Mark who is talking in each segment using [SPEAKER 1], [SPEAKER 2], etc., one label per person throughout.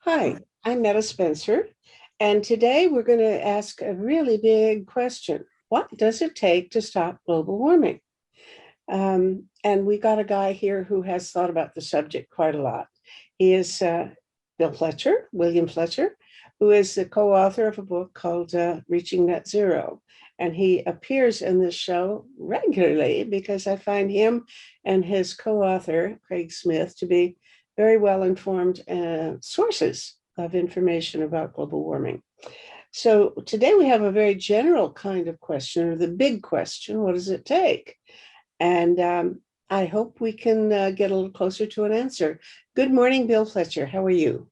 [SPEAKER 1] Hi, I'm Meta Spencer, and today we're going to ask a really big question. What does it take to stop global warming? And we got a guy here who has thought about the subject quite a lot. He is William Fletcher, who is the co-author of a book called Reaching Net Zero. And he appears in this show regularly because I find him and his co-author, Craig Smith, to be very well-informed sources of information about global warming. So today we have a very general kind of question, or the big question: what does it take? And I hope we can get a little closer to an answer. Good morning, Bill Fletcher. How are you?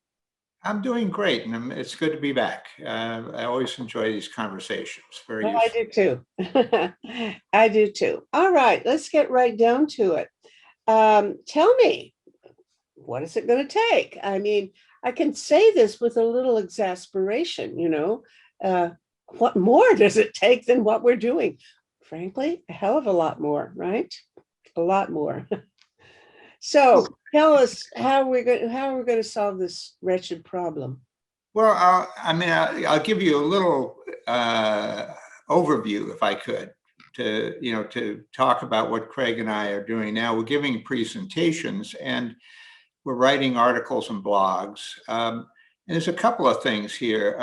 [SPEAKER 2] I'm doing great, and it's good to be back. I always enjoy these conversations. Very
[SPEAKER 1] Well, I
[SPEAKER 2] useful.
[SPEAKER 1] do too. I do too. All right, let's get right down to it. Tell me, what is it going to take? I mean, I can say this with a little exasperation, what more does it take than what we're doing? Frankly, a hell of a lot more, right? A lot more. So tell us how we're going to solve this wretched problem.
[SPEAKER 2] Well, I'll give you a little overview, if I could, to talk about what Craig and I are doing now. We're giving presentations and we're writing articles and blogs. And there's a couple of things here.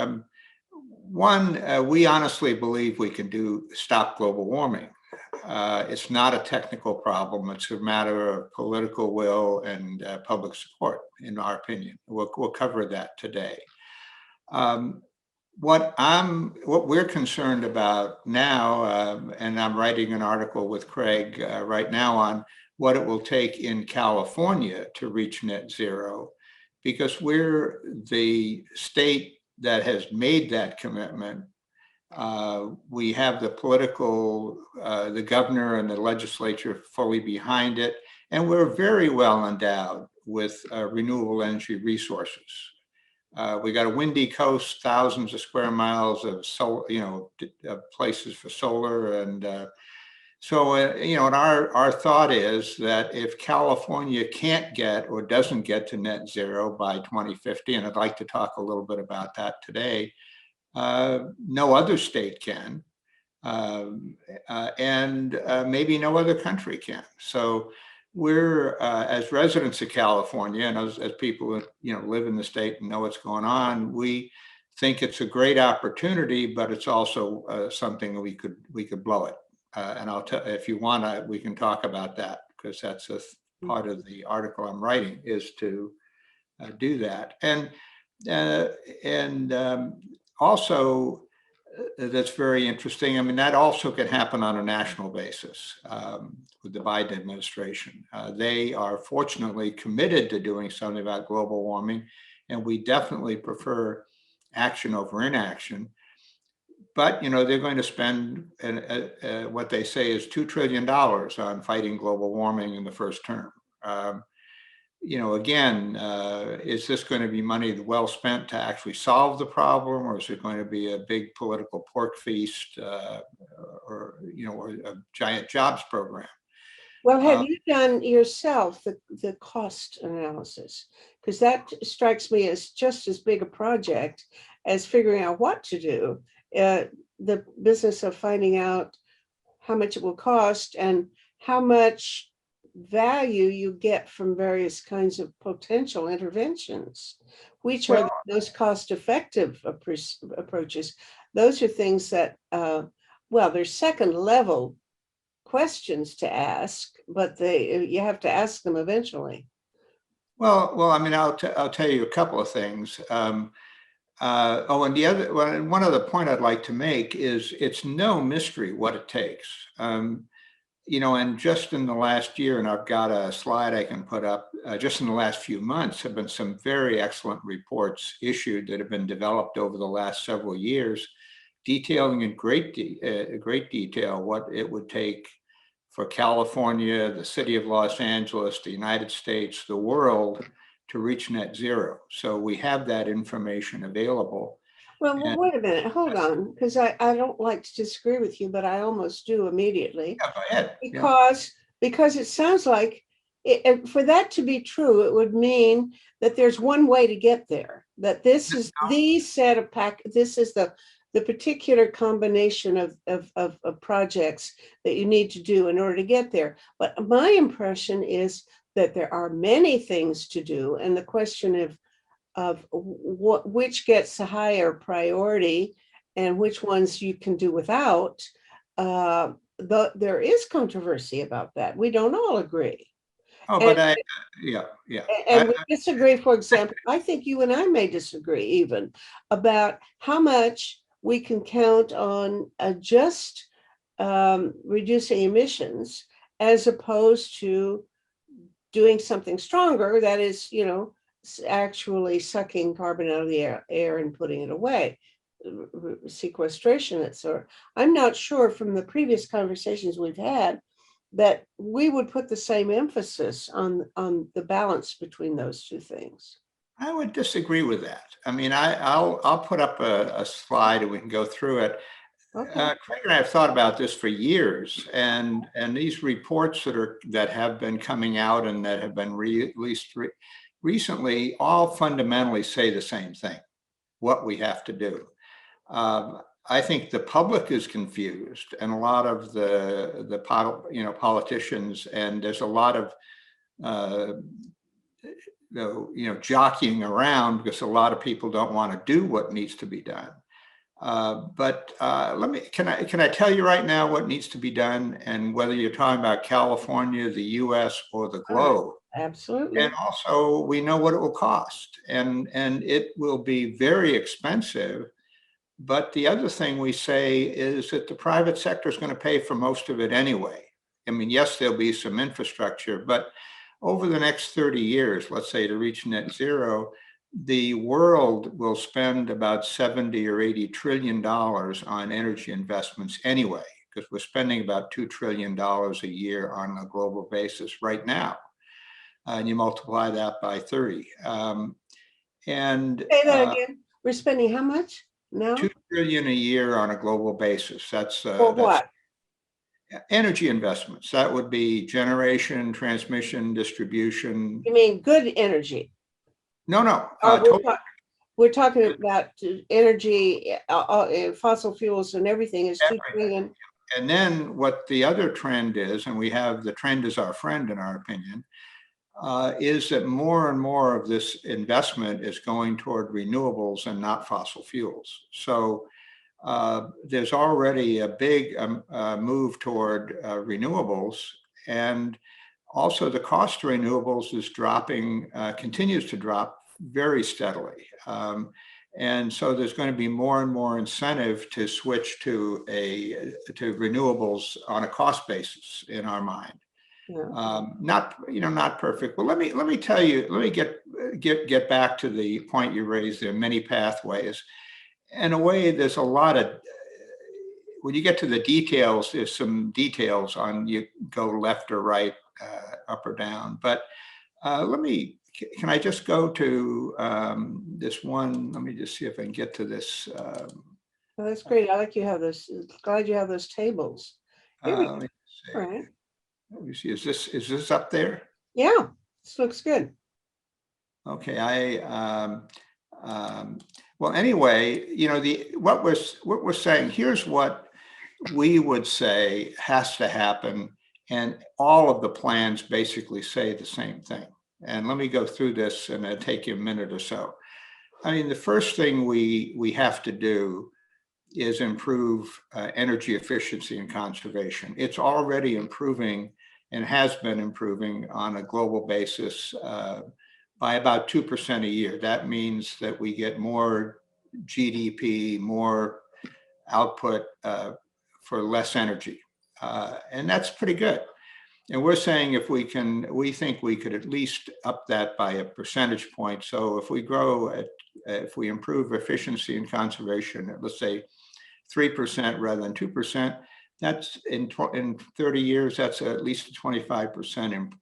[SPEAKER 2] One, we honestly believe we can stop global warming. It's not a technical problem. It's a matter of political will and public support, in our opinion. We'll cover that today. What we're concerned about now, and I'm writing an article with Craig right now on what it will take in California to reach net zero, because we're the state that has made that commitment. We have the the governor and the legislature fully behind it, and we're very well endowed with renewable energy resources. We got a windy coast, thousands of square miles of solar, places for solar, and and our thought is that if California can't get or doesn't get to net zero by 2050, and I'd like to talk a little bit about that today, no other state can, and maybe no other country can. So we're, as residents of California, and as people who live in the state and know what's going on, we think it's a great opportunity, but it's also something we could blow it. And I'll tell, if you want, we can talk about that, because that's a part of the article I'm writing, is to do that. Also, that's very interesting. I mean, that also can happen on a national basis with the Biden administration. They are fortunately committed to doing something about global warming, and we definitely prefer action over inaction. But, they're going to spend what they say is $2 trillion on fighting global warming in the first term. Again, is this going to be money well spent to actually solve the problem, or is it going to be a big political pork feast, or a giant jobs program?
[SPEAKER 1] Well, have you done yourself the cost analysis? Because that strikes me as just as big a project as figuring out what to do. The business of finding out how much it will cost and how much value you get from various kinds of potential interventions, which are those cost-effective approaches. Those are things that, there's second-level questions to ask, but you have to ask them eventually.
[SPEAKER 2] Well, I mean, I'll tell you a couple of things. And one other point I'd like to make is it's no mystery what it takes. And just in the last year, and I've got a slide I can put up, just in the last few months have been some very excellent reports issued that have been developed over the last several years, detailing in great detail what it would take for California, the city of Los Angeles, the United States, the world to reach net zero. So we have that information available.
[SPEAKER 1] Well, wait a minute, hold on, because I don't like to disagree with you, but I almost do immediately.
[SPEAKER 2] Yeah, go ahead.
[SPEAKER 1] Because it sounds like for that to be true, it would mean that there's one way to get there. that this is the set of this is the particular combination of projects that you need to do in order to get there. But my impression is that there are many things to do, and the question of which gets a higher priority and which ones you can do without, there is controversy about that. We don't all agree.
[SPEAKER 2] Oh,
[SPEAKER 1] And,
[SPEAKER 2] but yeah.
[SPEAKER 1] and we disagree. For example, I think you and I may disagree even about how much we can count on just reducing emissions as opposed to doing something stronger that is, actually sucking carbon out of the air and putting it away, sequestration, etc. I'm not sure from the previous conversations we've had that we would put the same emphasis on the balance between those two things.
[SPEAKER 2] I would disagree with that. I mean, I'll put up a slide and we can go through it.
[SPEAKER 1] Okay.
[SPEAKER 2] Craig and I have thought about this for years, and these reports that have been coming out and that have been released recently all fundamentally say the same thing: what we have to do. I think the public is confused, and a lot of the politicians, and there's a lot of jockeying around because a lot of people don't want to do what needs to be done. But can I tell you right now what needs to be done, and whether you're talking about California, the U.S., or the globe?
[SPEAKER 1] Absolutely.
[SPEAKER 2] And also, we know what it will cost, and it will be very expensive. But the other thing we say is that the private sector is going to pay for most of it anyway. I mean, yes, there'll be some infrastructure, but over the next 30 years, let's say, to reach net zero, the world will spend about 70 or 80 trillion dollars on energy investments anyway, because we're spending about $2 trillion a year on a global basis right now. And you multiply that by 30. And
[SPEAKER 1] say that again. We're spending how much now?
[SPEAKER 2] 2 trillion a year on a global basis. That's
[SPEAKER 1] for what?
[SPEAKER 2] Energy investments. That would be generation, transmission, distribution.
[SPEAKER 1] You mean good energy?
[SPEAKER 2] No.
[SPEAKER 1] We're talking about energy, fossil fuels and everything is 2 trillion.
[SPEAKER 2] And then what the other trend is, and we have the trend is our friend in our opinion, is that more and more of this investment is going toward renewables and not fossil fuels. So there's already a big move toward renewables, and also the cost of renewables is dropping, continues to drop very steadily. And so there's going to be more and more incentive to switch to renewables on a cost basis in our mind.
[SPEAKER 1] Yeah.
[SPEAKER 2] Not perfect, but let me tell you, let me get back to the point you raised. There are many pathways. In a way, there's a lot of, when you get to the details, there's some details on you go left or right, up or down. But can I just go to this one? Let me just see if I can get to this.
[SPEAKER 1] Oh, that's great. I like you have this. Glad you have those tables. Here we go. All right.
[SPEAKER 2] Let me see. Is this up there?
[SPEAKER 1] Yeah, this looks good.
[SPEAKER 2] Okay. Well, anyway, what we're saying, here's what we would say has to happen, and all of the plans basically say the same thing. And let me go through this, and it'll take you a minute or so. I mean, the first thing we have to do is improve energy efficiency and conservation. It's already improving and has been improving on a global basis by about 2% a year. That means that we get more GDP, more output for less energy. And that's pretty good. And we're saying we think we could at least up that by a percentage point. So if we improve efficiency and conservation at, let's say, 3% rather than 2%, that's in 30 years, that's at least a 25%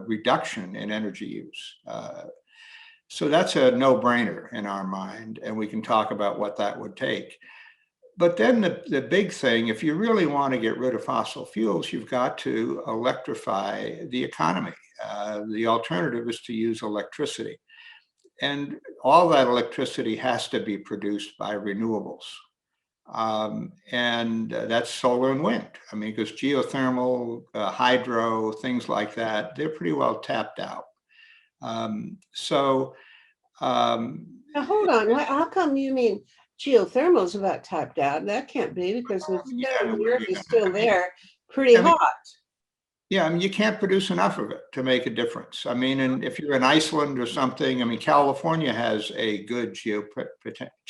[SPEAKER 2] reduction in energy use. So that's a no-brainer in our mind, and we can talk about what that would take. But then the big thing, if you really want to get rid of fossil fuels, you've got to electrify the economy. The alternative is to use electricity. And all that electricity has to be produced by renewables. And that's solar and wind. I mean, because geothermal, hydro, things like that, they're pretty well tapped out. So
[SPEAKER 1] Now, hold on. How come you mean geothermal is about tapped out? That can't be because the
[SPEAKER 2] yeah,
[SPEAKER 1] center of the earth is
[SPEAKER 2] I
[SPEAKER 1] still
[SPEAKER 2] mean,
[SPEAKER 1] there, pretty
[SPEAKER 2] I mean,
[SPEAKER 1] hot.
[SPEAKER 2] yeah, I mean, you can't produce enough of it to make a difference. I mean, and if you're in Iceland or something, I mean, California has a good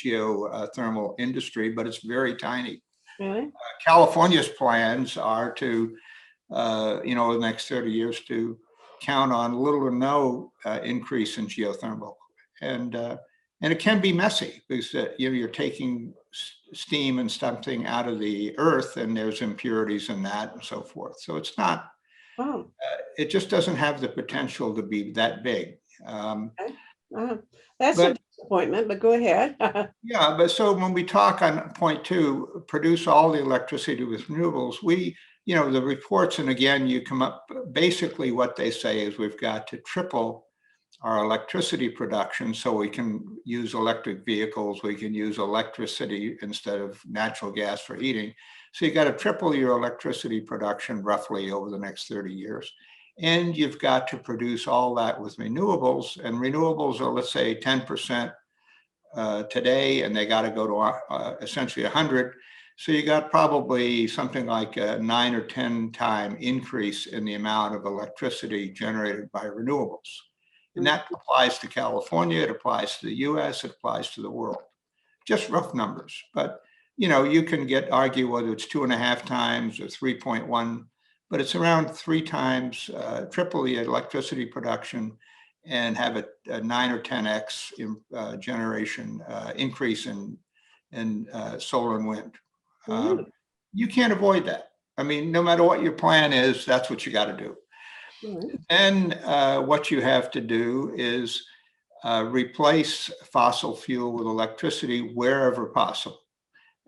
[SPEAKER 2] geothermal industry, but it's very tiny.
[SPEAKER 1] Really?
[SPEAKER 2] California's plans are to, the next 30 years to count on little or no increase in geothermal. And it can be messy because you're taking steam and something out of the earth and there's impurities in that and so forth. So it's not,
[SPEAKER 1] Oh,
[SPEAKER 2] it just doesn't have the potential to be that big.
[SPEAKER 1] okay. Uh, that's a
[SPEAKER 2] But
[SPEAKER 1] disappointment, but go ahead.
[SPEAKER 2] yeah, but so when we talk on point two, produce all the electricity with renewables, the reports, and again, you come up, basically what they say is we've got to triple our electricity production so we can use electric vehicles, we can use electricity instead of natural gas for heating. So you got to triple your electricity production roughly over the next 30 years. And you've got to produce all that with renewables, and renewables are, let's say, 10% today, and they got to go to essentially 100. So you got probably something like a 9 or 10 time increase in the amount of electricity generated by renewables. And that applies to California, it applies to the US, it applies to the world. Just rough numbers. But you can argue whether it's 2.5 times or 3.1, but it's around 3 times, triple the electricity production and have a 9 or 10x generation increase in solar and wind. You can't avoid that. I mean, no matter what your plan is, that's what you got to do. And what you have to do is replace fossil fuel with electricity wherever possible.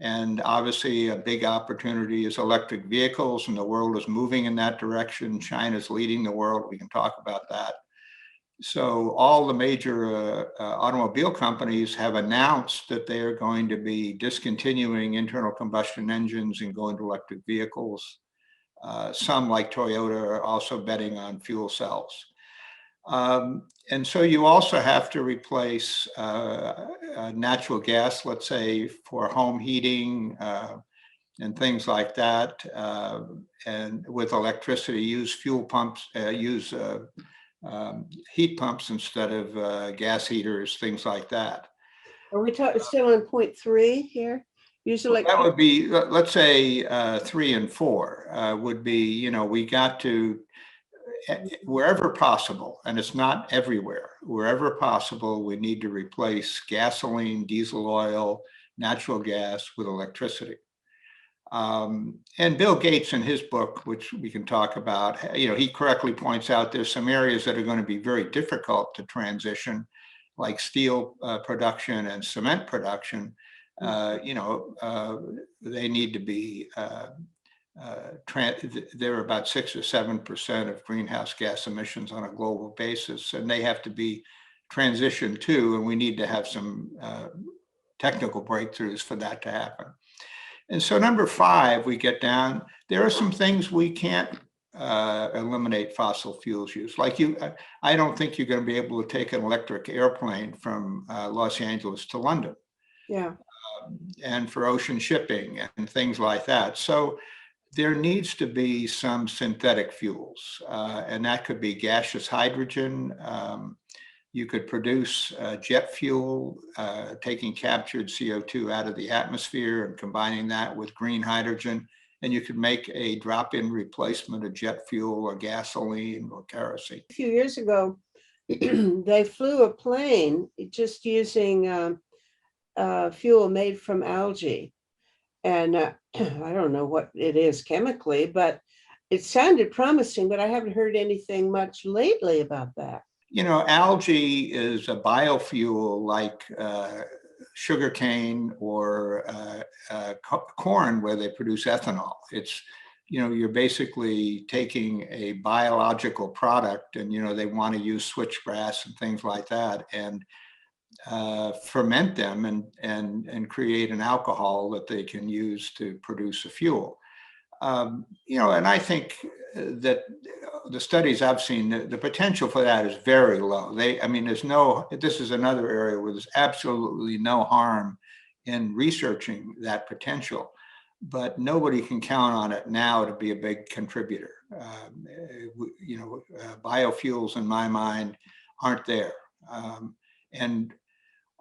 [SPEAKER 2] And obviously a big opportunity is electric vehicles, and the world is moving in that direction. China's leading the world. We can talk about that. So all the major automobile companies have announced that they are going to be discontinuing internal combustion engines and going to electric vehicles. Some, like Toyota, are also betting on fuel cells. And so you also have to replace natural gas, let's say, for home heating and things like that. And with electricity, use fuel pumps, use heat pumps instead of gas heaters, things like that.
[SPEAKER 1] Are we still on point 3 here? Usually,
[SPEAKER 2] that would be, let's say, 3 and 4 would be, we got to, wherever possible, and it's not everywhere, wherever possible, we need to replace gasoline, diesel oil, natural gas with electricity. And Bill Gates, in his book, which we can talk about, he correctly points out there's some areas that are going to be very difficult to transition, like steel production and cement production. They need to be, they're about 6 or 7% of greenhouse gas emissions on a global basis, and they have to be transitioned too, and we need to have some technical breakthroughs for that to happen. And so number 5, we get down, there are some things we can't eliminate fossil fuels use. Like I don't think you're going to be able to take an electric airplane from Los Angeles to London.
[SPEAKER 1] yeah.
[SPEAKER 2] And for ocean shipping and things like that. So there needs to be some synthetic fuels, and that could be gaseous hydrogen. You could produce jet fuel, taking captured CO2 out of the atmosphere and combining that with green hydrogen. And you could make a drop-in replacement of jet fuel or gasoline or kerosene.
[SPEAKER 1] A few years ago, they flew a plane just using fuel made from algae. And I don't know what it is chemically, but it sounded promising, but I haven't heard anything much lately about that.
[SPEAKER 2] Algae is a biofuel like sugarcane or corn, where they produce ethanol. It's, you're basically taking a biological product, and, they want to use switchgrass and things like that. And ferment them and create an alcohol that they can use to produce a fuel. And I think that the studies I've seen, the potential for that is very low. This is another area where there's absolutely no harm in researching that potential, but nobody can count on it now to be a big contributor. Biofuels, in my mind, aren't there. And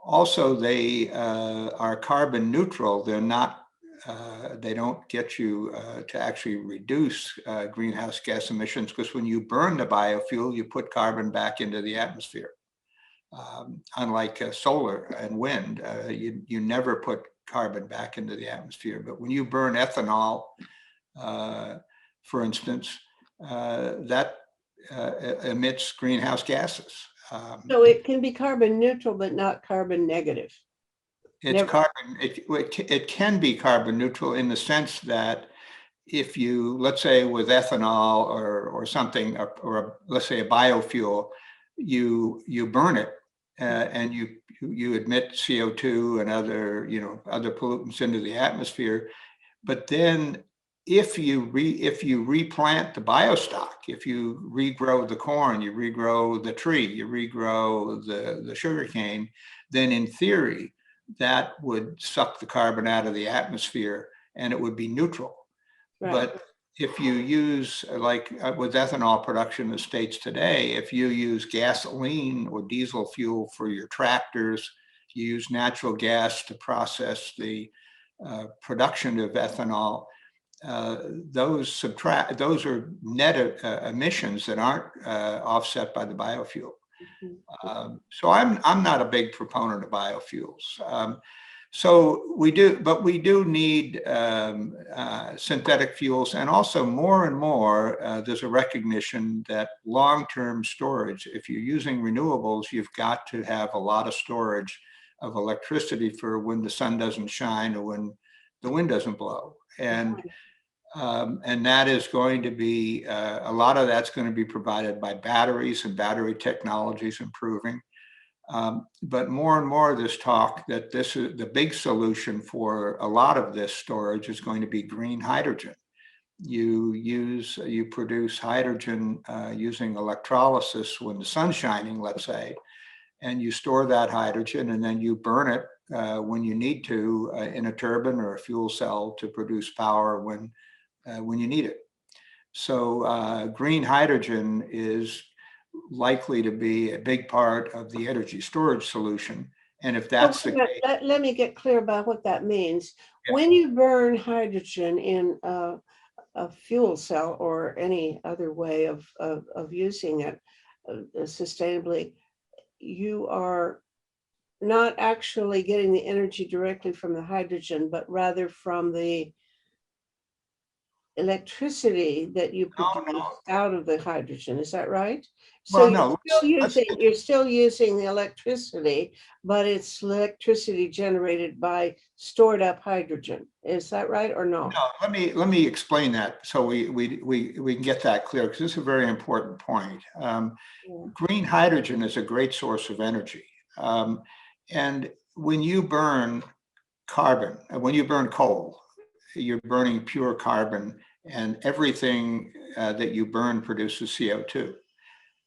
[SPEAKER 2] also, they are carbon neutral. They're not. They don't get you to actually reduce greenhouse gas emissions, because when you burn the biofuel, you put carbon back into the atmosphere. Unlike solar and wind, you never put carbon back into the atmosphere. But when you burn ethanol, for instance, that emits greenhouse gases.
[SPEAKER 1] So it can be carbon neutral, but not carbon negative.
[SPEAKER 2] It's carbon. It can be carbon neutral in the sense that if you, let's say with ethanol or something, or let's say a biofuel, you burn it and you emit CO2 and other pollutants into the atmosphere. But then if you replant the biostock, if you regrow the corn, you regrow the tree, you regrow the sugarcane, then in theory, that would suck the carbon out of the atmosphere and it would be neutral. Right. But if you use, like with ethanol production in the States today, if you use gasoline or diesel fuel for your tractors, you use natural gas to process the production of ethanol, those are net emissions that aren't offset by the biofuel. So I'm not a big proponent of biofuels. So we do need synthetic fuels, and also more and more there's a recognition that long-term storage, if you're using renewables, you've got to have a lot of storage of electricity for when the sun doesn't shine or when the wind doesn't blow. And that is going to be, a lot of that's going to be provided by batteries and battery technologies improving. But more and more there's talk that this is the big solution for a lot of this storage is going to be green hydrogen. You produce hydrogen using electrolysis when the sun's shining, let's say, and you store that hydrogen and then you burn it when you need to in a turbine or a fuel cell to produce power when you need it. So green hydrogen is likely to be a big part of the energy storage solution. And if that's the case,
[SPEAKER 1] let me get clear about what that means.
[SPEAKER 2] Yeah.
[SPEAKER 1] When you burn hydrogen in a fuel cell or any other way of using it sustainably, you are not actually getting the energy directly from the hydrogen, but rather from the electricity that you produce out of the hydrogen. Is that right? So you're still using the electricity, but it's electricity generated by stored up hydrogen. Is that right or no?
[SPEAKER 2] No, let me explain that so we can get that clear, because this is a very important point. Green hydrogen is a great source of energy. And when you burn carbon, when you burn coal, you're burning pure carbon, and everything that you burn produces CO2.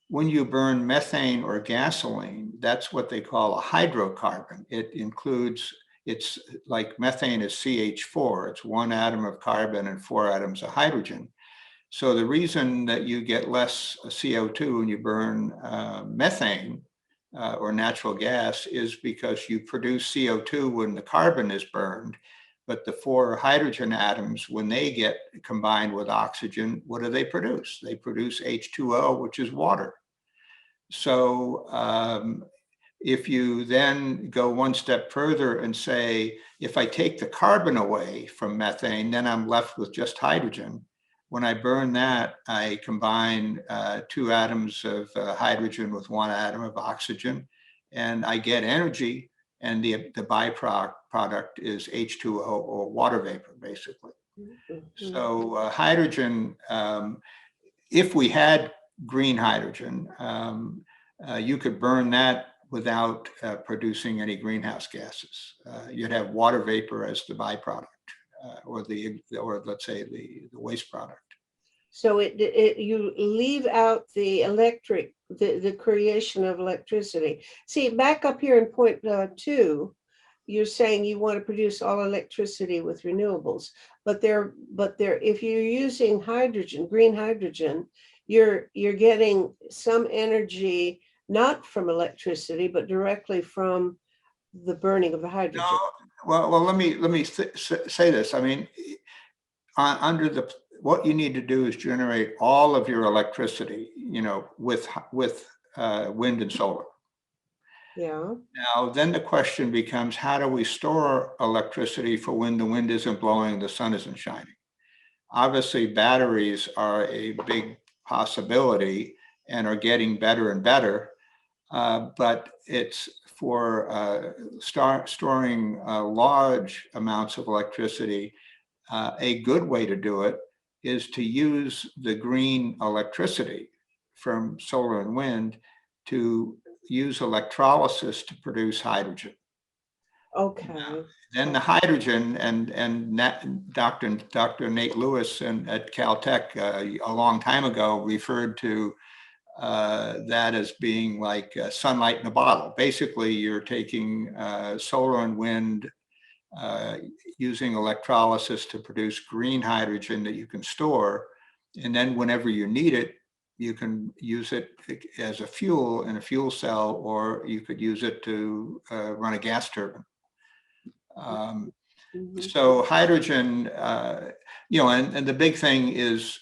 [SPEAKER 2] When you burn methane or gasoline, that's what they call a hydrocarbon. It includes, it's like methane is CH4, it's one atom of carbon and 4 atoms of hydrogen. So the reason that you get less CO2 when you burn methane or natural gas is because you produce CO2 when the carbon is burned, but the 4 hydrogen atoms, when they get combined with oxygen, what do they produce? They produce H2O, which is water. So if you then go one step further and say, if I take the carbon away from methane, then I'm left with just hydrogen. When I burn that, I combine 2 atoms of hydrogen with 1 atom of oxygen, and I get energy. And the byproduct is H2O, or water vapor, basically. So hydrogen, if we had green hydrogen, you could burn that without producing any greenhouse gases. You'd have water vapor as the byproduct, or let's say the waste product.
[SPEAKER 1] So you leave out the the creation of electricity. See, back up here in point 2, you're saying you want to produce all electricity with renewables, but if you're using hydrogen, green hydrogen, you're getting some energy not from electricity, but directly from the burning of the hydrogen.
[SPEAKER 2] No, well, let me say this. I mean, what you need to do is generate all of your electricity, with wind and solar.
[SPEAKER 1] Yeah.
[SPEAKER 2] Now, then the question becomes, how do we store electricity for when the wind isn't blowing, the sun isn't shining? Obviously, batteries are a big possibility and are getting better and better, but it's for storing large amounts of electricity. A good way to do it is to use the green electricity from solar and wind to use electrolysis to produce hydrogen.
[SPEAKER 1] Okay.
[SPEAKER 2] Then the hydrogen, and Dr. Nate Lewis at Caltech a long time ago referred to that as being like sunlight in a bottle. Basically, you're taking solar and wind, using electrolysis to produce green hydrogen that you can store. And then whenever you need it, you can use it as a fuel in a fuel cell, or you could use it to run a gas turbine. So hydrogen, and the big thing is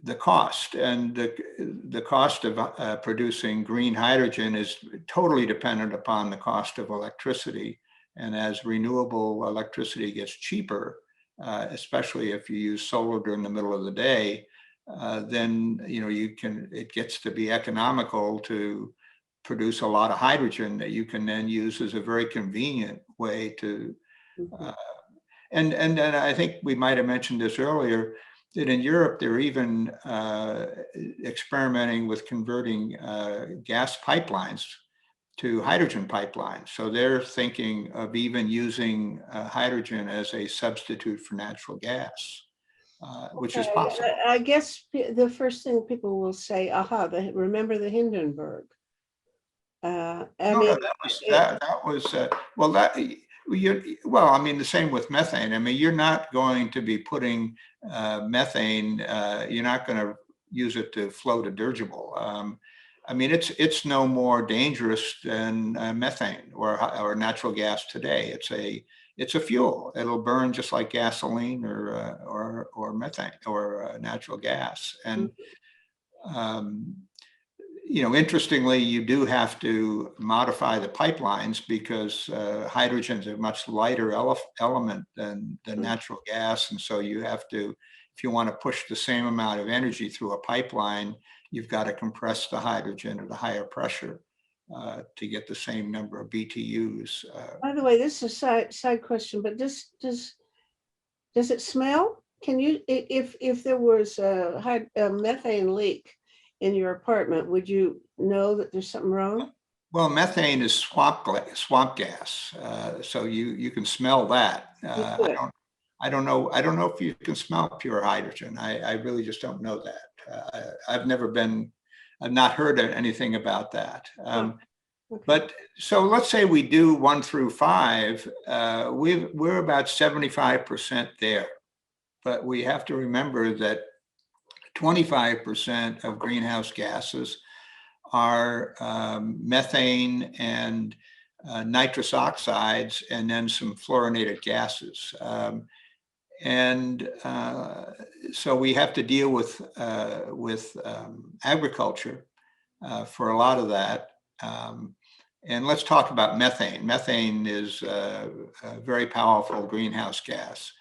[SPEAKER 2] the cost, and the cost of producing green hydrogen is totally dependent upon the cost of electricity. And as renewable electricity gets cheaper, especially if you use solar during the middle of the day, then it gets to be economical to produce a lot of hydrogen that you can then use as a very convenient way to. And I think we might have mentioned this earlier, that in Europe they're even experimenting with converting gas pipelines to hydrogen pipelines. So they're thinking of even using hydrogen as a substitute for natural gas, which is possible.
[SPEAKER 1] I guess the first thing people will say, aha, remember the Hindenburg. I mean,
[SPEAKER 2] the same with methane. I mean, you're not going to be putting methane, you're not going to use it to float a dirigible. I mean, it's no more dangerous than methane or natural gas today. It's a fuel. It'll burn just like gasoline or methane or natural gas. And interestingly, you do have to modify the pipelines because hydrogen is a much lighter element than natural gas, and so you have to, if you want to push the same amount of energy through a pipeline, you've got to compress the hydrogen at a higher pressure to get the same number of BTUs.
[SPEAKER 1] By the way, this is a side question, but does it smell? Can you, if there was a methane leak in your apartment, would you know that there's something wrong?
[SPEAKER 2] Well, methane is swamp gas, so you can smell that. I don't know if you can smell pure hydrogen. I really just don't know that. I've not heard anything about that. Okay. But so let's say we do 1 through 5, we're about 75% there. But we have to remember that 25% of greenhouse gases are methane and nitrous oxides, and then some fluorinated gases. So we have to deal with agriculture for a lot of that. And let's talk about methane. Methane is a very powerful greenhouse gas.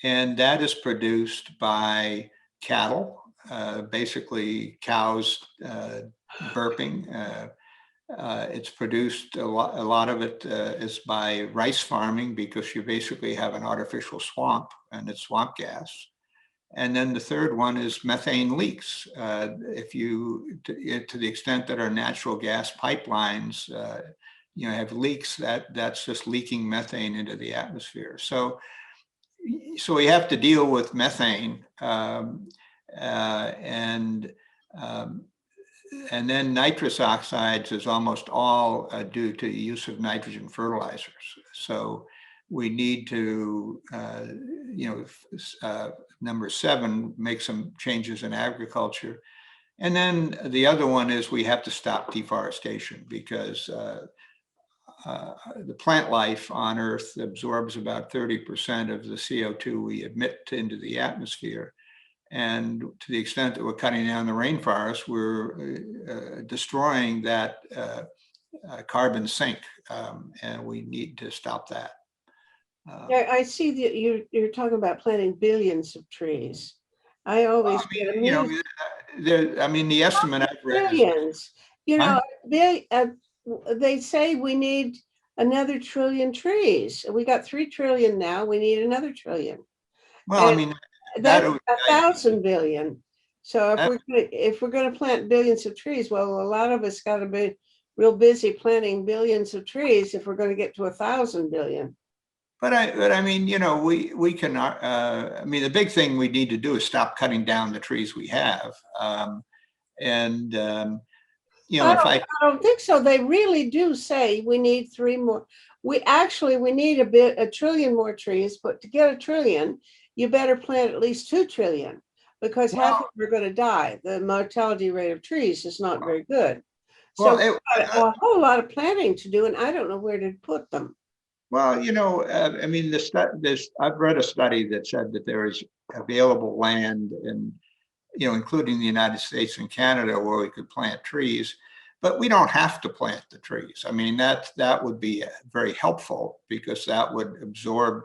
[SPEAKER 2] And that is produced by cattle, basically cows burping. It's produced, a lot of it is by rice farming, because you basically have an artificial swamp and it's swamp gas. And then the third one is methane leaks. If you, to the extent that our natural gas pipelines, have leaks, that's just leaking methane into the atmosphere. So we have to deal with methane, and then nitrous oxides is almost all due to the use of nitrogen fertilizers. So we need to, number 7, make some changes in agriculture. And then the other one is we have to stop deforestation, because the plant life on Earth absorbs about 30% of the CO2 we emit into the atmosphere. And to the extent that we're cutting down the rainforest, we're destroying that carbon sink, and we need to stop that.
[SPEAKER 1] Yeah, I see that you're talking about planting billions of trees. I always get amused.
[SPEAKER 2] The estimate I've read is
[SPEAKER 1] Billions. They say we need another trillion trees. We got 3 trillion now. We need another trillion.
[SPEAKER 2] well,
[SPEAKER 1] And that's 1,000 billion. So if we're going to plant billions of trees, well, a lot of us got to be real busy planting billions of trees if we're going to get to 1,000 billion.
[SPEAKER 2] But we can. The big thing we need to do is stop cutting down the trees we have.
[SPEAKER 1] I don't think so. They really do say we need 3 more. We need a trillion more trees, but to get a trillion, you better plant at least 2 trillion, because half of them are going to die. The mortality rate of trees is not very good. So we've got a whole lot of planting to do, and I don't know where to put them.
[SPEAKER 2] Well, I've read a study that said that there is available land, and including the United States and Canada, where we could plant trees, but we don't have to plant the trees. That would be very helpful, because that would absorb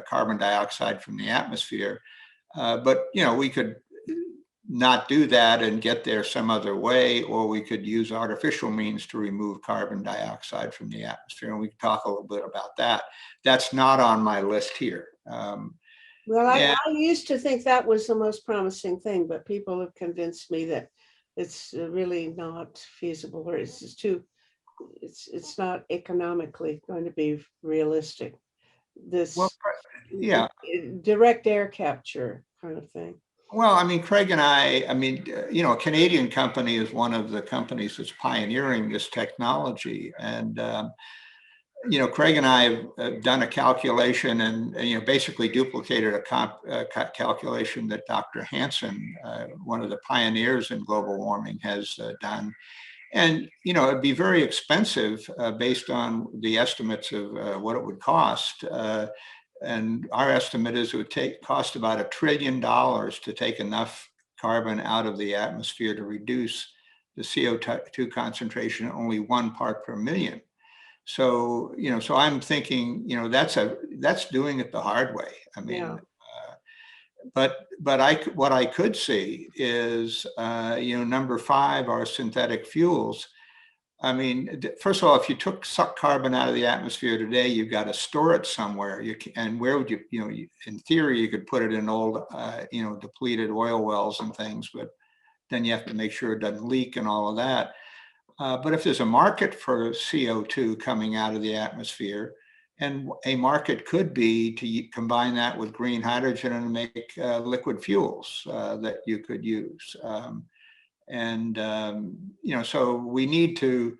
[SPEAKER 2] carbon dioxide from the atmosphere. But we could not do that and get there some other way, or we could use artificial means to remove carbon dioxide from the atmosphere. And we can talk a little bit about that. That's not on my list here.
[SPEAKER 1] Well, I used to think that was the most promising thing, but people have convinced me that it's really not feasible, or it's just it's not economically going to be realistic. This direct air capture kind of thing.
[SPEAKER 2] Well, Craig and I, a Canadian company is one of the companies that's pioneering this technology. And, Craig and I have done a calculation and, basically duplicated a calculation that Dr. Hansen, one of the pioneers in global warming, has done. And, it'd be very expensive based on the estimates of what it would cost. And our estimate is it would cost about $1 trillion to take enough carbon out of the atmosphere to reduce the CO2 concentration only 1 part per million. So, so I'm thinking, that's doing it the hard way. But what I could see is, number 5 are synthetic fuels. First of all, if you took carbon out of the atmosphere today, you've got to store it somewhere. And where would you, in theory, you could put it in old, depleted oil wells and things, but then you have to make sure it doesn't leak and all of that. But if there's a market for CO2 coming out of the atmosphere, and a market could be to combine that with green hydrogen and make liquid fuels that you could use. So we need to,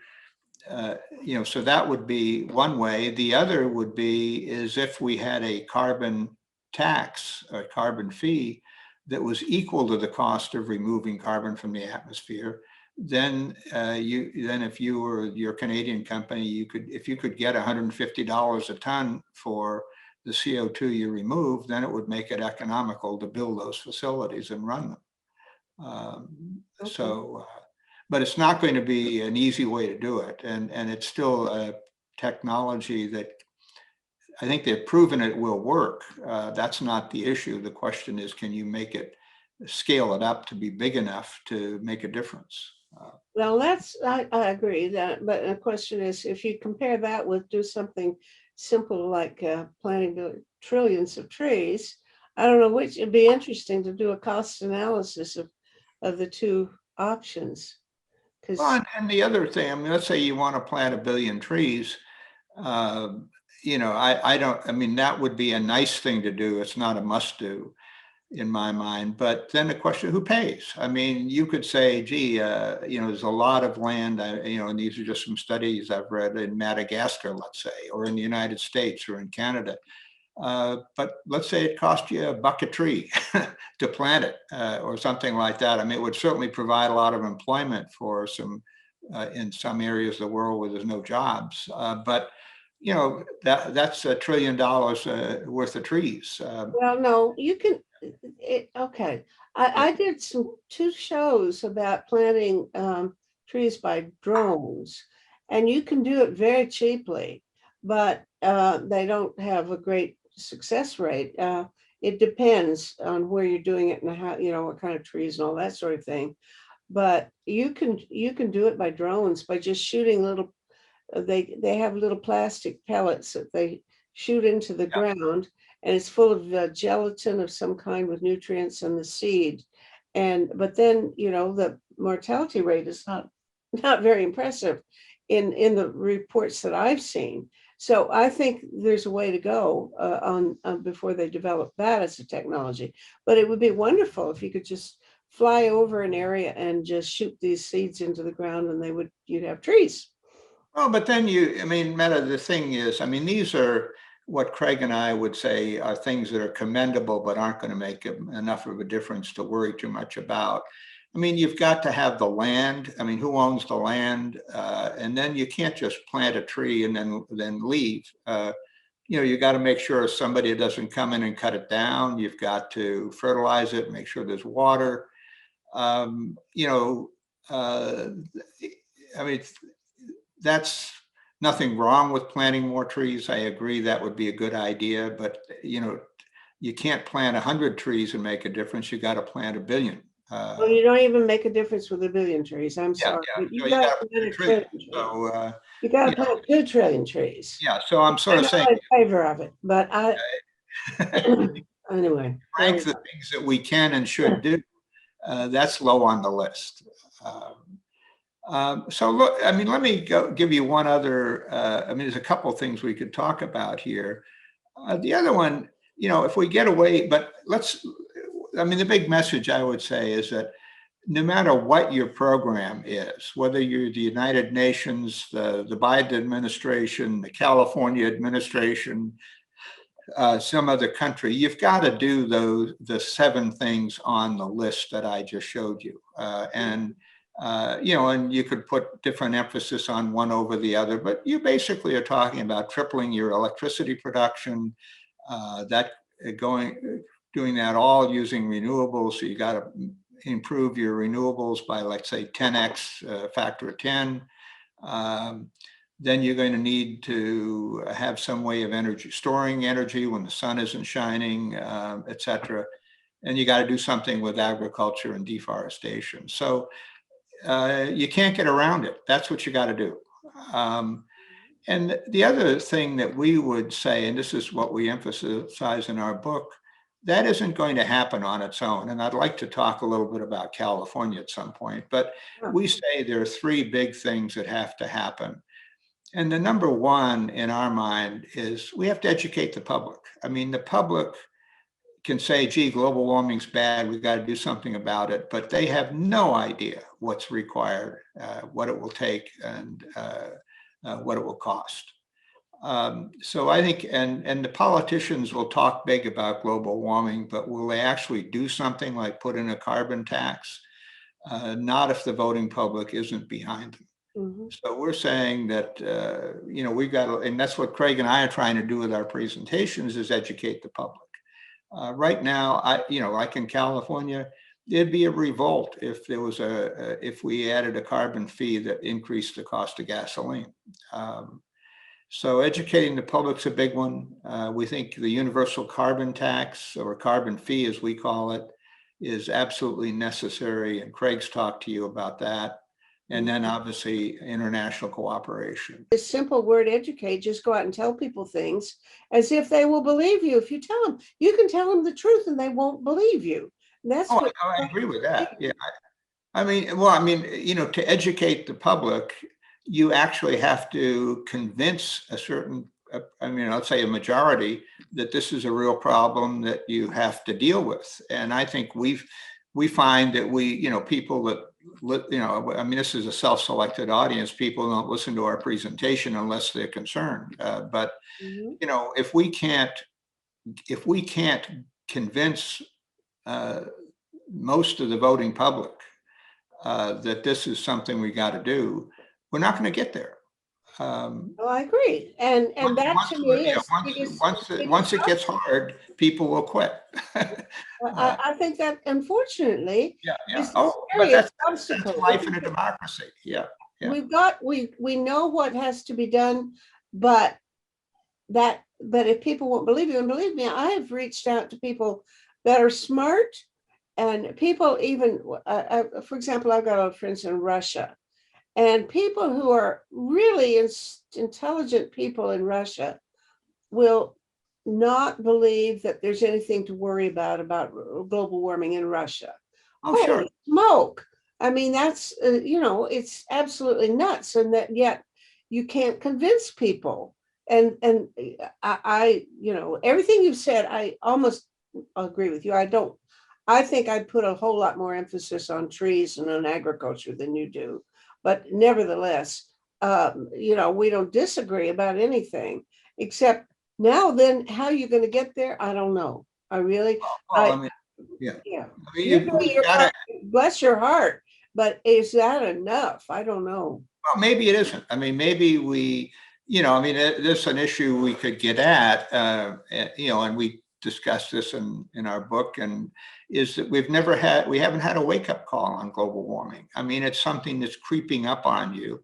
[SPEAKER 2] so that would be one way. The other would be is if we had a carbon tax, a carbon fee that was equal to the cost of removing carbon from the atmosphere, then if you were your Canadian company, if you could get $150 a ton for the CO2 you remove, then it would make it economical to build those facilities and run them. But it's not going to be an easy way to do it. And it's still a technology that I think they've proven it will work. That's not the issue. The question is, can you scale it up to be big enough to make a difference?
[SPEAKER 1] Well, I agree that, but the question is, if you compare that with do something simple like planting trillions of trees, I don't know which, it'd be interesting to do a cost analysis of the two options.
[SPEAKER 2] Well,
[SPEAKER 1] Because,
[SPEAKER 2] and the other thing, I mean, let's say you want to plant 1 billion trees. uh, I don't, I mean, that would be a nice thing to do. It's not a must do in my mind. But then the question, who pays? I mean, you could say, gee, there's a lot of land, and these are just some studies I've read in Madagascar, let's say, or in the United States or in Canada. But let's say it cost you $1 a tree to plant it, or something like that. I mean, it would certainly provide a lot of employment for some, in some areas of the world where there's no jobs. But that's $1 trillion worth of trees.
[SPEAKER 1] well, no, you can, okay. I did two shows about planting trees by drones, and you can do it very cheaply, but they don't have a great success rate. It depends on where you're doing it and how, what kind of trees and all that sort of thing. But you can do it by drones by just shooting little, they have little plastic pellets that they shoot into the
[SPEAKER 2] Yeah.
[SPEAKER 1] ground, and it's full of gelatin of some kind with nutrients in the seed. And but then the mortality rate is not very impressive in the reports that I've seen. So I think there's a way to go on before they develop that as a technology. But it would be wonderful if you could just fly over an area and just shoot these seeds into the ground, and you'd have trees.
[SPEAKER 2] Well, but then I mean, Meta, the thing is, I mean, these are what Craig and I would say are things that are commendable, but aren't going to make enough of a difference to worry too much about. I mean, you've got to have the land. I mean, who owns the land? And then you can't just plant a tree and then leave. You got to make sure somebody doesn't come in and cut it down. You've got to fertilize it, make sure there's water. Um, you know, uh, I mean, that's nothing wrong with planting more trees. I agree that would be a good idea, but you can't plant 100 trees and make a difference. You got to plant 1 billion.
[SPEAKER 1] Well, you don't even make a difference with 1 billion trees. I'm
[SPEAKER 2] Yeah,
[SPEAKER 1] sorry,
[SPEAKER 2] yeah.
[SPEAKER 1] but
[SPEAKER 2] So
[SPEAKER 1] you
[SPEAKER 2] you
[SPEAKER 1] got
[SPEAKER 2] got
[SPEAKER 1] to
[SPEAKER 2] to
[SPEAKER 1] plant
[SPEAKER 2] plant
[SPEAKER 1] a
[SPEAKER 2] a trillion.
[SPEAKER 1] trillion trees.
[SPEAKER 2] So
[SPEAKER 1] You got
[SPEAKER 2] you
[SPEAKER 1] to
[SPEAKER 2] know,
[SPEAKER 1] plant 2 trillion trees.
[SPEAKER 2] yeah. So I'm sort
[SPEAKER 1] I'm
[SPEAKER 2] of saying,
[SPEAKER 1] not in favor of it, but anyway, there
[SPEAKER 2] rank
[SPEAKER 1] we
[SPEAKER 2] the things that we can and should
[SPEAKER 1] go.
[SPEAKER 2] do. That's low on the list. So look, I mean, let me give you one other. I mean, there's a couple of things we could talk about here. The other one, if we get away, but I mean, the big message I would say is that no matter what your program is, whether you're the United Nations, the Biden administration, the California administration, some other country, you've got to do the 7 things on the list that I just showed you. And you could put different emphasis on one over the other, but you basically are talking about tripling your electricity production, that doing that all using renewables. So you got to improve your renewables by, let's say, 10x, factor of 10. Then you're going to need to have some way of storing energy when the sun isn't shining, et cetera. And you got to do something with agriculture and deforestation. So you can't get around it. That's what you got to do. And the other thing that we would say, and this is what we emphasize in our book, that isn't going to happen on its own. And I'd like to talk a little bit about California at some point, but we say there are 3 big things that have to happen. And the number one in our mind is we have to educate the public. I mean, the public can say, gee, global warming's bad, we've got to do something about it, but they have no idea what's required, what it will take, and what it will cost. So I think, and the politicians will talk big about global warming, but will they actually do something like put in a carbon tax? Not if the voting public isn't behind them.
[SPEAKER 1] Mhm.
[SPEAKER 2] So we're saying that, we've got to, and that's what Craig and I are trying to do with our presentations, is educate the public. Right now, like in California, there'd be a revolt if there was if we added a carbon fee that increased the cost of gasoline. So educating the public's a big one. We think the universal carbon tax, or carbon fee as we call it, is absolutely necessary. And Craig's talked to you about that. And then obviously international cooperation.
[SPEAKER 1] The simple word educate, just go out and tell people things as if they will believe you. If you tell them, you can tell them the truth and they won't believe you. And that's what
[SPEAKER 2] I agree with that. Yeah. I mean, well, I mean, to educate the public, you actually have to convince a certain, let's say a majority, that this is a real problem that you have to deal with. And I think we find that people that, this is a self-selected audience. People don't listen to our presentation unless they're concerned. But if we can't convince most of the voting public that this is something we got to do, we're not going to get there.
[SPEAKER 1] Well, I agree, and that to me is
[SPEAKER 2] once it gets hard, people will quit.
[SPEAKER 1] I think that unfortunately is the
[SPEAKER 2] but that's
[SPEAKER 1] obstacle.
[SPEAKER 2] Life in a democracy. Yeah.
[SPEAKER 1] We know what has to be done, but if people won't believe you, and believe me, I have reached out to people that are smart, and people even, for example, I've got old friends in Russia, and people who are really intelligent people in Russia will not believe that there's anything to worry about global warming in Russia. Holy smoke. I mean, that's, it's absolutely nuts. And that yet you can't convince people. And I, everything you've said, I almost agree with you. I think I'd put a whole lot more emphasis on trees and on agriculture than you do. But nevertheless, we don't disagree about anything, except now then how you're going to get there, I don't know. I really, bless your heart, but is that enough? I don't know.
[SPEAKER 2] Well, maybe it isn't. I mean, maybe there's an issue we could get at, and we discussed this in our book, and is that we haven't had a wake-up call on global warming. I mean, it's something that's creeping up on you,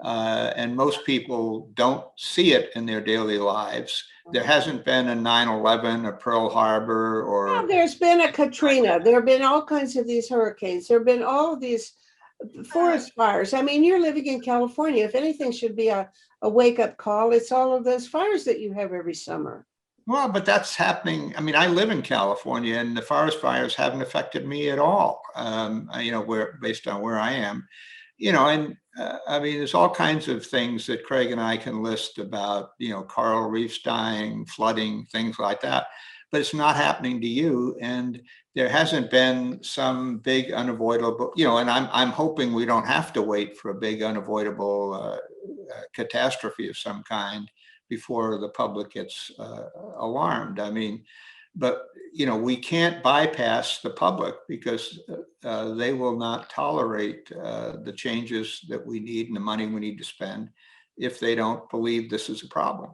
[SPEAKER 2] and most people don't see it in their daily lives. There hasn't been a 9/11, a Pearl Harbor, or
[SPEAKER 1] there's been a Katrina. There have been all kinds of these hurricanes. There have been all of these forest fires. I mean, you're living in California. If anything should be a wake-up call, it's all of those fires that you have every summer.
[SPEAKER 2] Well, but that's happening. I mean, I live in California, and the forest fires haven't affected me at all. Based on where I am, there's all kinds of things that Craig and I can list about, coral reefs dying, flooding, things like that. But it's not happening to you, and there hasn't been some big unavoidable, and I'm hoping we don't have to wait for a big unavoidable catastrophe of some kind before the public gets alarmed. I mean, but we can't bypass the public because they will not tolerate the changes that we need and the money we need to spend if they don't believe this is a problem.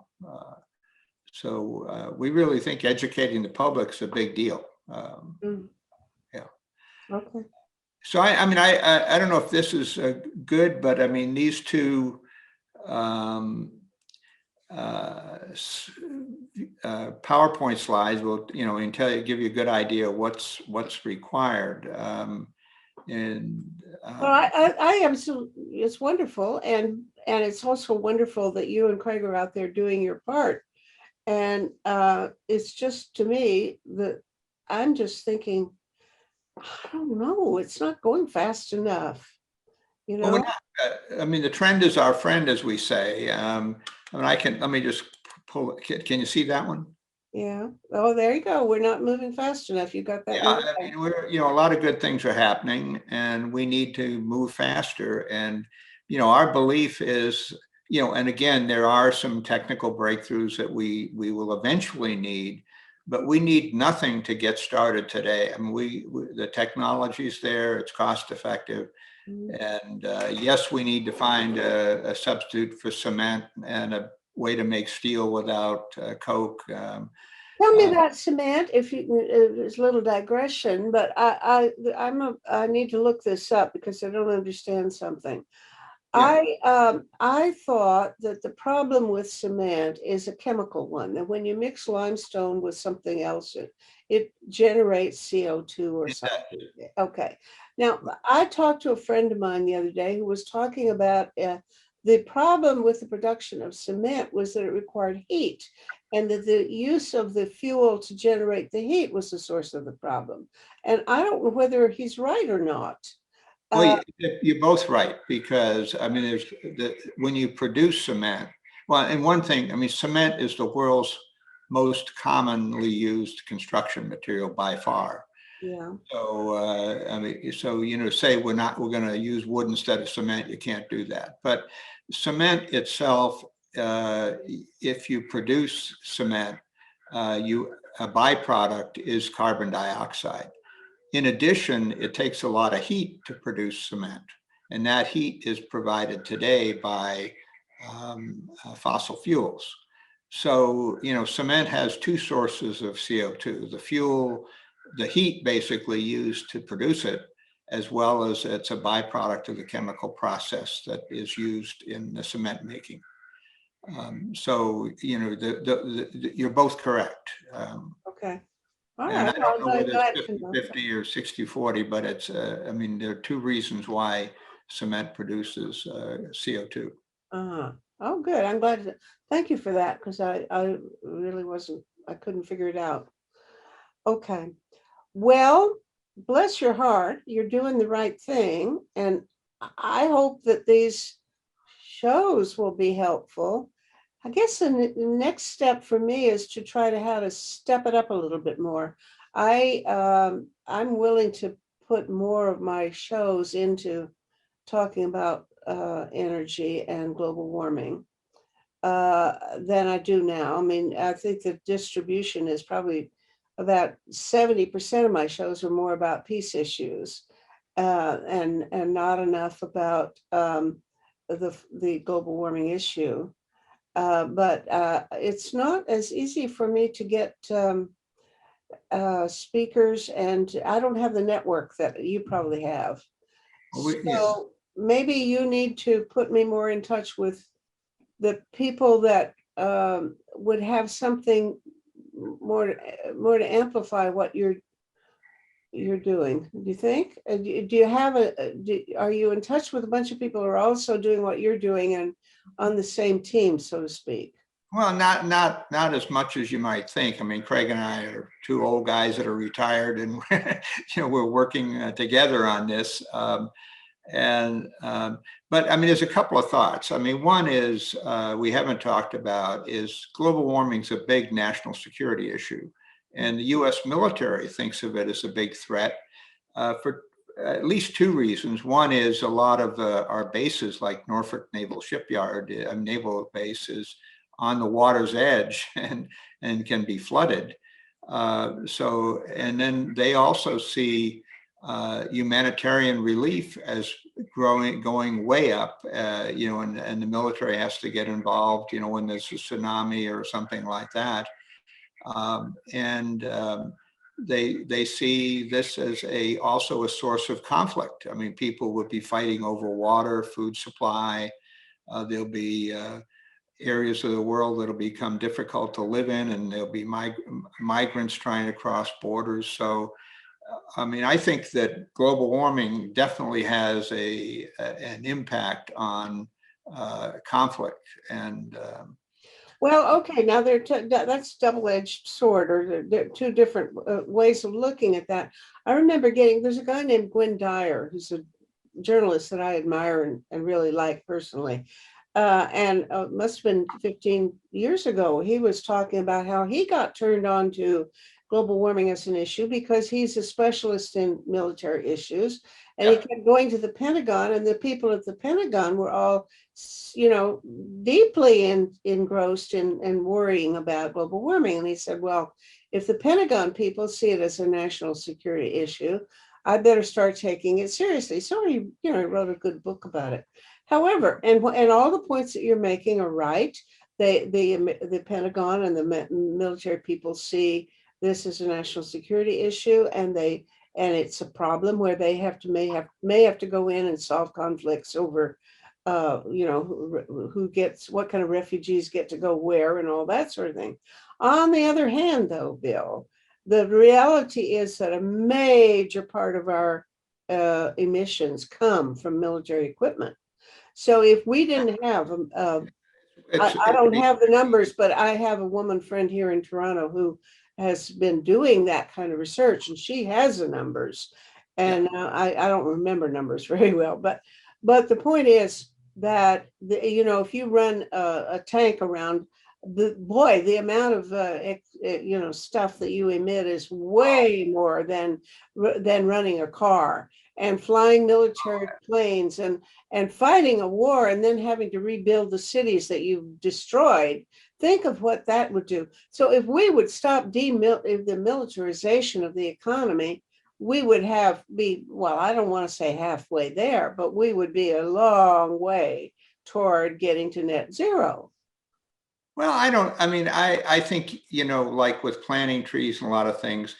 [SPEAKER 2] So we really think educating the public is a big deal. Yeah.
[SPEAKER 1] Okay.
[SPEAKER 2] So I don't know if this is good, but I mean, these two PowerPoint slides will, give you a good idea of what's required.
[SPEAKER 1] I absolutely, it's wonderful, and it's also wonderful that you and Craig are out there doing your part. And it's just, to me, that I'm just thinking, I don't know, it's not going fast enough.
[SPEAKER 2] Well, the trend is our friend, as we say. Let me just pull it. Can you see that one?
[SPEAKER 1] Yeah. Oh, there you go. We're not moving fast enough. You got that?
[SPEAKER 2] Yeah, a lot of good things are happening, and we need to move faster. And, our belief is, and again, there are some technical breakthroughs that we will eventually need, but we need nothing to get started today. I mean, the technology's there, it's cost effective. And yes, we need to find a substitute for cement and a way to make steel without coke.
[SPEAKER 1] Tell me about cement. If you, it's a little digression, but I need to look this up because I don't understand something.
[SPEAKER 2] Yeah.
[SPEAKER 1] I thought that the problem with cement is a chemical one, that when you mix limestone with something else, it generates CO2 or
[SPEAKER 2] It
[SPEAKER 1] something.
[SPEAKER 2] does.
[SPEAKER 1] Okay. Now, I talked to a friend of mine the other day who was talking about the problem with the production of cement was that it required heat, and that the use of the fuel to generate the heat was the source of the problem. And I don't know whether he's right or not.
[SPEAKER 2] Well,
[SPEAKER 1] Uh,
[SPEAKER 2] you're both right, because I mean, when you produce cement, well, and one thing, I mean, cement is the world's most commonly used construction material by far.
[SPEAKER 1] yeah.
[SPEAKER 2] So, I mean, so, say we're going to use wood instead of cement, you can't do that. But cement itself, if you produce cement, a byproduct is carbon dioxide. In addition, it takes a lot of heat to produce cement, and that heat is provided today by fossil fuels. So, cement has two sources of CO2, the fuel, the heat basically used to produce it, as well as it's a byproduct of the chemical process that is used in the cement making. So, you're both correct.
[SPEAKER 1] Okay. All
[SPEAKER 2] And I
[SPEAKER 1] right.
[SPEAKER 2] don't
[SPEAKER 1] Well,
[SPEAKER 2] know whether it's
[SPEAKER 1] glad to know.
[SPEAKER 2] 50-50 or 60-40, but it's, I mean, there are two reasons why cement produces CO2.
[SPEAKER 1] Uh-huh. Oh, good. I'm glad. Thank you for that, because I really wasn't, I couldn't figure it out. Okay. Well, bless your heart. You're doing the right thing. And I hope that these shows will be helpful. I guess the next step for me is to try to how to step it up a little bit more. I'm willing to put more of my shows into talking about energy and global warming than I do now. I mean, I think the distribution is probably about 70% of my shows are more about peace issues, and not enough about the global warming issue. But it's not as easy for me to get speakers, and I don't have the network that you probably have.
[SPEAKER 2] Yeah.
[SPEAKER 1] So maybe you need to put me more in touch with the people that would have something more to amplify what you're doing. Do you think? Do you have are you in touch with a bunch of people who are also doing what you're doing and on the same team, so to speak?
[SPEAKER 2] Well, not as much as you might think. I mean, Craig and I are two old guys that are retired, and we're working together on this. And but I mean, there's a couple of thoughts. I mean, one is we haven't talked about is global warming is a big national security issue, and the U.S. military thinks of it as a big threat for at least two reasons. One is a lot of our bases, like Norfolk Naval Shipyard, naval base, is on the water's edge and can be flooded. So, and then they also see humanitarian relief as going way up, and the military has to get involved, when there's a tsunami or something like that. And they see this as also a source of conflict. I mean, people would be fighting over water, food supply. There'll be areas of the world that'll become difficult to live in, and there'll be migrants trying to cross borders. So, I mean, I think that global warming definitely has an impact on conflict. And
[SPEAKER 1] Well, okay, now that's double-edged sword, or they're two different ways of looking at that. I remember there's a guy named Gwynn Dyer, who's a journalist that I admire and really like personally. And must have been 15 years ago, he was talking about how he got turned on to global warming as an issue because he's a specialist in military issues. And he
[SPEAKER 2] yeah,
[SPEAKER 1] kept going to the Pentagon, and the people at the Pentagon were all, deeply engrossed in worrying about global warming. And he said, well, if the Pentagon people see it as a national security issue, I better start taking it seriously. So he, wrote a good book about it. However, and all the points that you're making are right. The Pentagon and the military people see this as a national security issue, and it's a problem where they may have to go in and solve conflicts over who gets, what kind of refugees get to go where and all that sort of thing. On the other hand, though, Bill, the reality is that a major part of our emissions come from military equipment. So if we didn't have, I don't have the numbers, but I have a woman friend here in Toronto who has been doing that kind of research, and she has the numbers. And I don't remember numbers very well, but the point is that if you run a tank around, the amount of stuff that you emit is way more than running a car and flying military planes and fighting a war and then having to rebuild the cities that you've destroyed. Think of what that would do. So if we would stop the militarization of the economy, we would well, I don't want to say halfway there, but we would be a long way toward getting to net zero.
[SPEAKER 2] Well, I think, like with planting trees and a lot of things,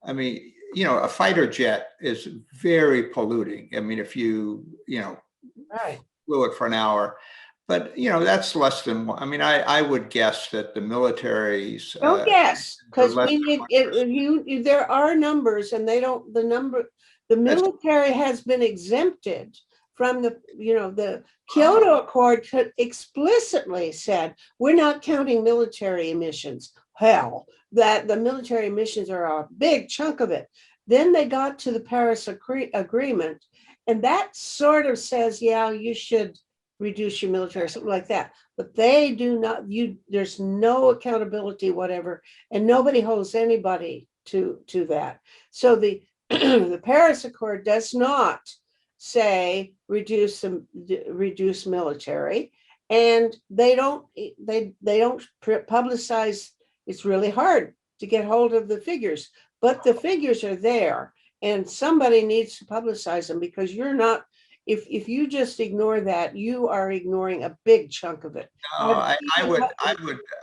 [SPEAKER 2] a fighter jet is very polluting. If you
[SPEAKER 1] Right.
[SPEAKER 2] flew it for an hour, but that's less than one. I would guess that the militaries.
[SPEAKER 1] Don't guess, because
[SPEAKER 2] less
[SPEAKER 1] we
[SPEAKER 2] than
[SPEAKER 1] need, there are numbers, and the military has been exempted from the Kyoto Accord explicitly said, we're not counting military emissions. Hell, that the military emissions are a big chunk of it. Then they got to the Paris Agreement, and that sort of says, yeah, you should reduce your military, something like that. But they do not, there's no accountability, whatever, and nobody holds anybody to that. So the the Paris Accord does not say reduce military, and they don't publicize. It's really hard to get hold of the figures, but the figures are there, and somebody needs to publicize them, because you're not, if you just ignore that, you are ignoring a big chunk of it.
[SPEAKER 2] No,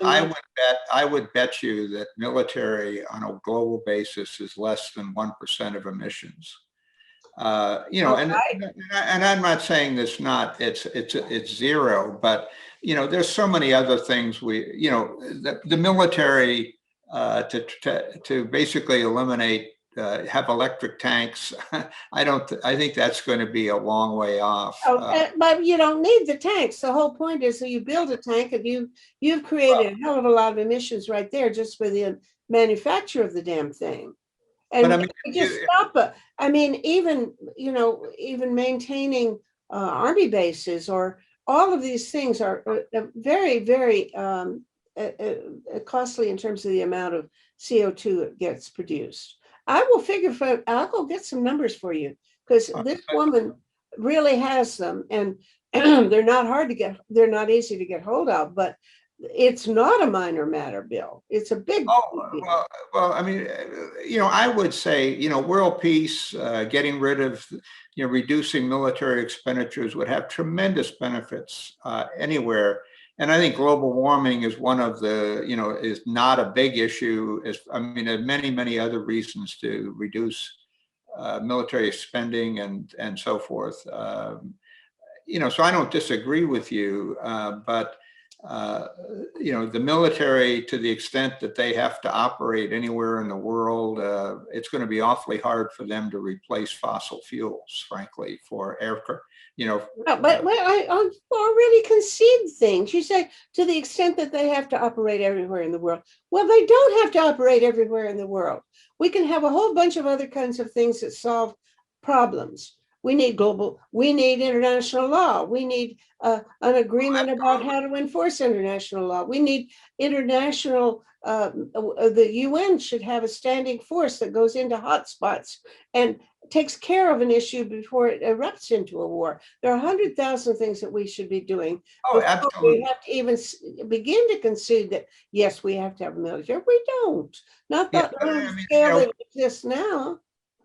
[SPEAKER 2] I would bet you that military on a global basis is less than 1% of emissions. And I'm not saying it's zero, but there's so many other things the military to basically eliminate have electric tanks. I think that's going to be a long way off.
[SPEAKER 1] But you don't need the tanks. The whole point is that you build a tank, and you've created a hell of a lot of emissions right there just for the manufacture of the damn thing. And just stop it. Even maintaining army bases, or all of these things are very, very costly in terms of the amount of CO2 that gets produced. I will I'll go get some numbers for you, because this woman really has them, and they're not easy to get hold of, but it's not a minor matter, Bill. It's a big.
[SPEAKER 2] Well, I would say, world peace, getting rid of, reducing military expenditures would have tremendous benefits anywhere. And I think global warming is one of the, is not a big issue. There's many, many other reasons to reduce military spending and so forth. So I don't disagree with you, but the military, to the extent that they have to operate anywhere in the world, it's going to be awfully hard for them to replace fossil fuels, frankly, for aircraft.
[SPEAKER 1] But I already concede things. You say to the extent that they have to operate everywhere in the world. Well, they don't have to operate everywhere in the world. We can have a whole bunch of other kinds of things that solve problems. We need international law. We need an agreement about how to enforce international law. We need international, the UN should have a standing force that goes into hotspots and takes care of an issue before it erupts into a war. There are 100,000 things that we should be doing.
[SPEAKER 2] Oh, absolutely.
[SPEAKER 1] We have to even begin to concede that, yes, we have to have a military. We don't. Not that scale that exists now.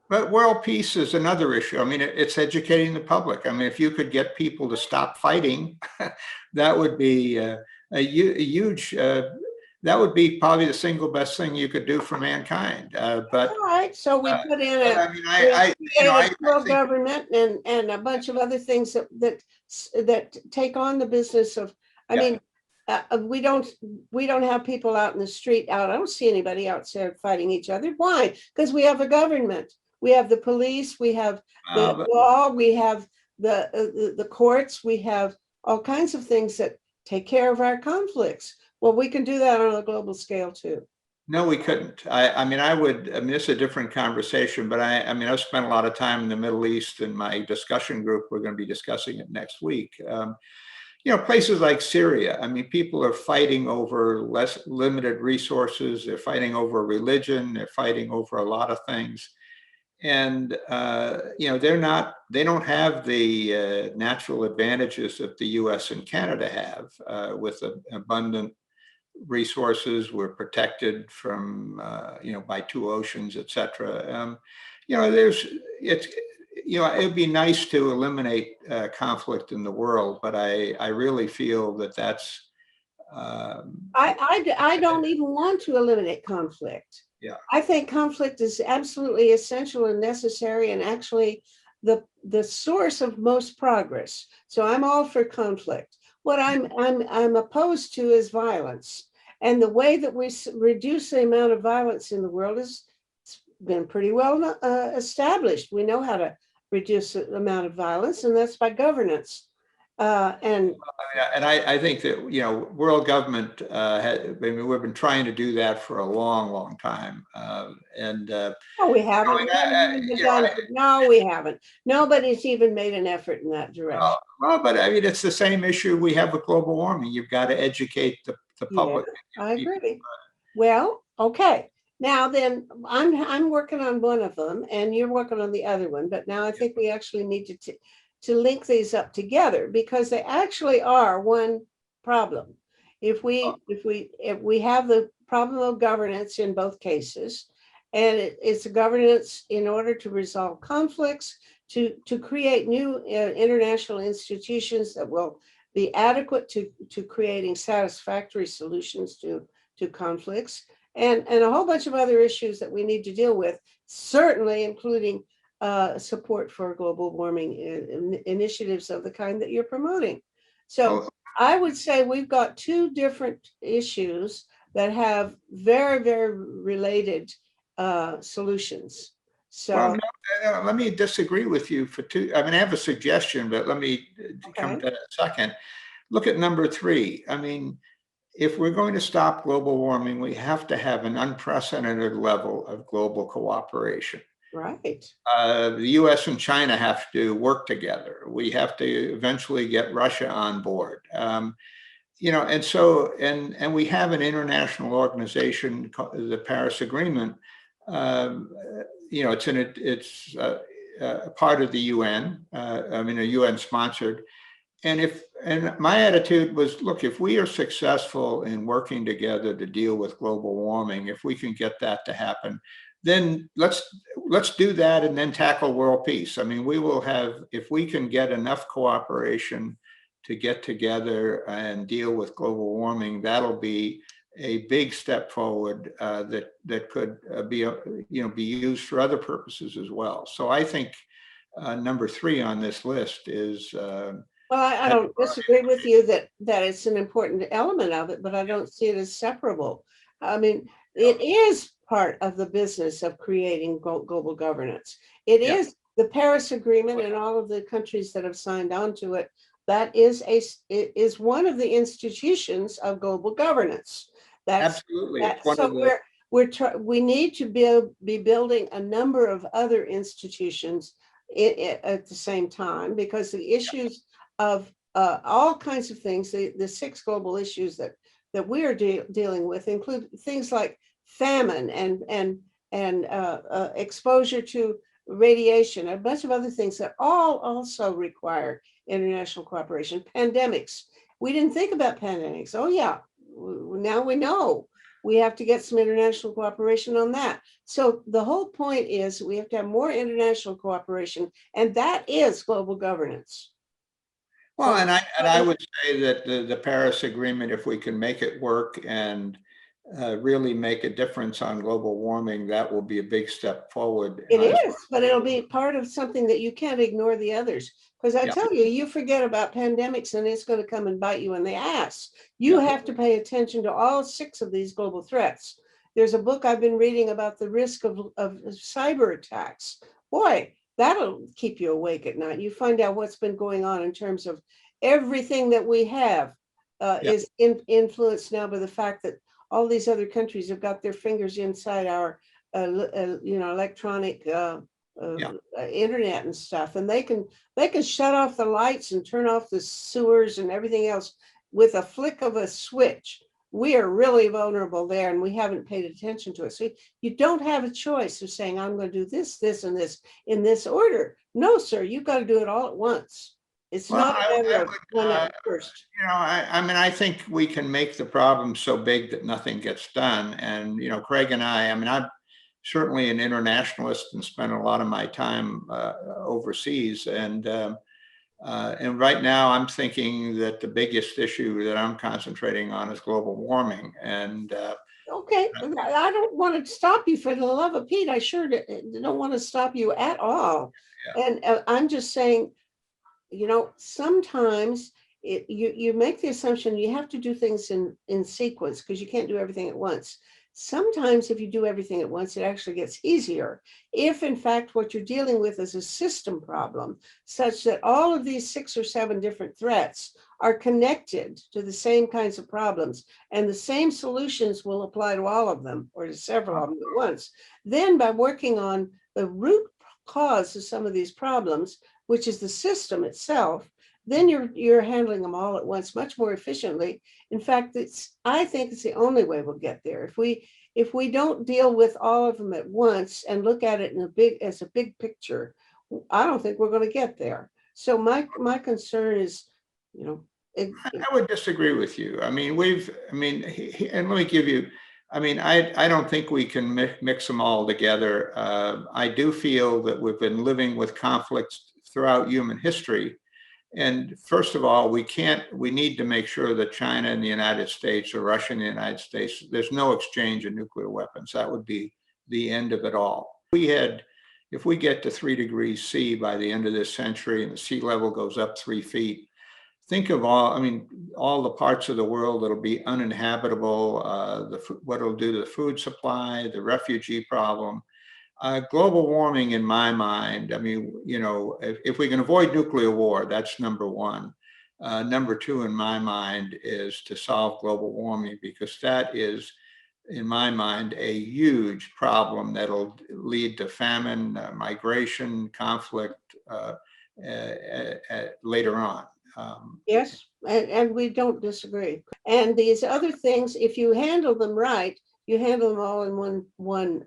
[SPEAKER 2] But world peace is another issue. It's educating the public. If you could get people to stop fighting, that would be a huge that would be probably the single best thing you could do for mankind. But
[SPEAKER 1] All right, so we put in
[SPEAKER 2] I mean,
[SPEAKER 1] we create a
[SPEAKER 2] I
[SPEAKER 1] world
[SPEAKER 2] think,
[SPEAKER 1] government and a bunch of other things that take on the business of, I
[SPEAKER 2] yeah,
[SPEAKER 1] mean, we don't have people out in the street out. I don't see anybody outside fighting each other. Why? Because we have a government. We have the police, we have the
[SPEAKER 2] but
[SPEAKER 1] law, we have the courts, we have all kinds of things that take care of our conflicts. Well, we can do that on a global scale too.
[SPEAKER 2] no, we couldn't. I mean, I mean, it's a different conversation, but I mean, I've spent a lot of time in the Middle East in my discussion group. We're going to be discussing it next week. Places like Syria, I mean, people are fighting over less limited resources. They're fighting over religion. They're fighting over a lot of things. And, they don't have the natural advantages that the US and Canada have with abundant resources. We're protected from, by two oceans, et cetera. It'd be nice to eliminate conflict in the world, but I really feel that that's.
[SPEAKER 1] I don't even want to eliminate conflict.
[SPEAKER 2] Yeah.
[SPEAKER 1] I think conflict is absolutely essential and necessary, and actually the source of most progress. So I'm all for conflict. What I'm opposed to is violence, and the way that we reduce the amount of violence in the world has been pretty well established. We know how to reduce the amount of violence, and that's by governance. And
[SPEAKER 2] I think that, world government, we've been trying to do that for a long, long time.
[SPEAKER 1] no, we haven't. We haven't even begun. No, we haven't. Nobody's even made an effort in that direction.
[SPEAKER 2] But I mean, it's the same issue we have with global warming. You've got to educate the public.
[SPEAKER 1] Yeah, I agree. Well, okay. Now then, I'm working on one of them, and you're working on the other one. But now I think we actually need to link these up together, because they actually are one problem. If we have the problem of governance in both cases, and it's a governance in order to resolve conflicts, to create new international institutions that will be adequate to creating satisfactory solutions to conflicts, and a whole bunch of other issues that we need to deal with, certainly including support for global warming initiatives of the kind that you're promoting. So I would say we've got two different issues that have very, very related solutions. So,
[SPEAKER 2] well, no, let me disagree with you for two. I mean, I have a suggestion, but let me come to that in a second. Look at number 3. I mean, if we're going to stop global warming, we have to have an unprecedented level of global cooperation.
[SPEAKER 1] right.
[SPEAKER 2] The US and China have to work together. We have to eventually get Russia on board. And we have an international organization, the Paris Agreement. It's a part of the UN. A UN sponsored. And my attitude was, look, if we are successful in working together to deal with global warming, if we can get that to happen, then let's do that and then tackle world peace. I mean, we will have, if we can get enough cooperation to get together and deal with global warming, that'll be a big step forward that could be used for other purposes as well. So I think number 3 on this list is.
[SPEAKER 1] Well, I don't disagree with you that it's an important element of it, but I don't see it as separable. I mean, it is part of the business of creating global governance. It is the Paris Agreement and all of the countries that have signed on to it. That is one of the institutions of global governance.
[SPEAKER 2] Absolutely.
[SPEAKER 1] So we need to be building a number of other institutions at the same time, because the issues of all kinds of things, the 6 global issues that we are dealing with include things like famine and exposure to radiation, a bunch of other things that all also require international cooperation. Pandemics. We didn't think about pandemics. Oh yeah, now we know. We have to get some international cooperation on that. So the whole point is we have to have more international cooperation, and that is global governance.
[SPEAKER 2] Well, and I would say that the Paris Agreement, if we can make it work and really make a difference on global warming, that will be a big step forward.
[SPEAKER 1] It is, but it'll be part of something that you can't ignore the others. Because I
[SPEAKER 2] Yeah.
[SPEAKER 1] tell you, you forget about pandemics and it's going to come and bite you in the ass. You
[SPEAKER 2] Yeah.
[SPEAKER 1] have to pay attention to all 6 of these global threats. There's a book I've been reading about the risk of cyber attacks. Boy, that'll keep you awake at night. You find out what's been going on in terms of everything that we have
[SPEAKER 2] Yeah.
[SPEAKER 1] is influenced now by the fact that all these other countries have got their fingers inside our electronic internet and stuff, and they can shut off the lights and turn off the sewers and everything else with a flick of a switch. We are really vulnerable there, and we haven't paid attention to it. So you don't have a choice of saying, I'm going to do this, this, and this in this order. No, sir, you've got to do it all at once. It's not a matter of one at first.
[SPEAKER 2] I mean, I think we can make the problem so big that nothing gets done. And, Craig and I mean, I'm certainly an internationalist and spent a lot of my time overseas. And right now I'm thinking that the biggest issue that I'm concentrating on is global warming. And
[SPEAKER 1] okay, I don't want to stop you, for the love of Pete. I sure don't want to stop you at all. Yeah. And I'm just saying, sometimes you make the assumption you have to do things in sequence because you can't do everything at once. Sometimes if you do everything at once, it actually gets easier. If in fact what you're dealing with is a system problem, such that all of these 6 or 7 different threats are connected to the same kinds of problems, and the same solutions will apply to all of them or to several of them at once, then by working on the root cause of some of these problems, which is the system itself, then you're handling them all at once much more efficiently. In fact, I think it's the only way we'll get there. If we don't deal with all of them at once and look at it as a big picture, I don't think we're going to get there. So my concern is,
[SPEAKER 2] I would disagree with you. I mean, and let me give you, I don't think we can mix them all together. I do feel that we've been living with conflicts throughout human history. And first of all, we need to make sure that China and the United States, or Russia and the United States, there's no exchange of nuclear weapons. That would be the end of it all. If we get to 3 degrees C by the end of this century and the sea level goes up 3 feet, think of all the parts of the world that'll be uninhabitable, what it'll do to the food supply, the refugee problem. Global warming, in my mind, if we can avoid nuclear war, that's number 1. Number 2, in my mind, is to solve global warming, because that is, in my mind, a huge problem that'll lead to famine, migration, conflict later on.
[SPEAKER 1] Yes, and we don't disagree. And these other things, if you handle them right, you handle them all in one.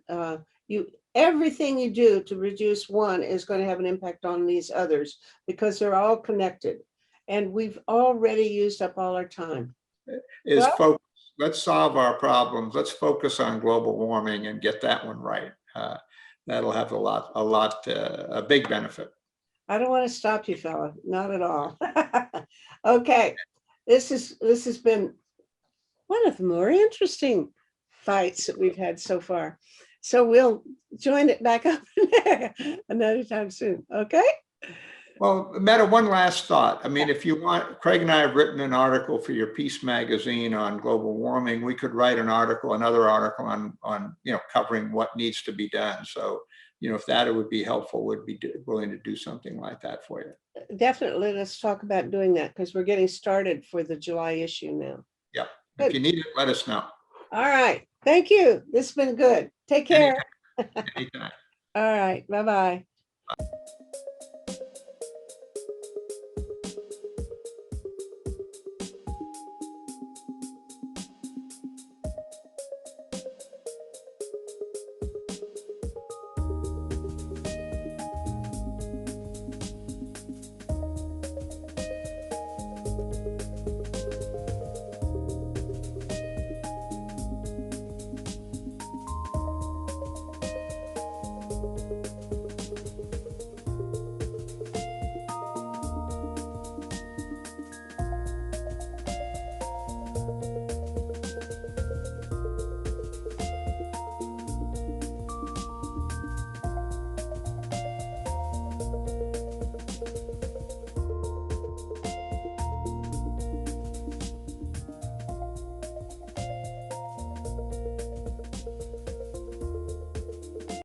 [SPEAKER 1] Everything you do to reduce one is going to have an impact on these others, because they're all connected. And we've already used up all our time.
[SPEAKER 2] Focus. Let's solve our problems. Let's focus on global warming and get that one right. That'll have a big benefit.
[SPEAKER 1] I don't want to stop you, fella. Not at all. Okay. This has been one of the more interesting fights that we've had so far. So we'll join it back up another time soon. Okay.
[SPEAKER 2] Well, Meta, one last thought. If you want, Craig and I have written an article for your Peace magazine on global warming. We could write another article on covering what needs to be done. So, if that would be helpful, would be willing to do something like that for you.
[SPEAKER 1] Definitely. Let's talk about doing that, because we're getting started for the July issue now.
[SPEAKER 2] Yeah. If you need it, let us know.
[SPEAKER 1] All right. Thank you. This has been good. Take care.
[SPEAKER 2] Anytime.
[SPEAKER 1] All right. Bye-bye.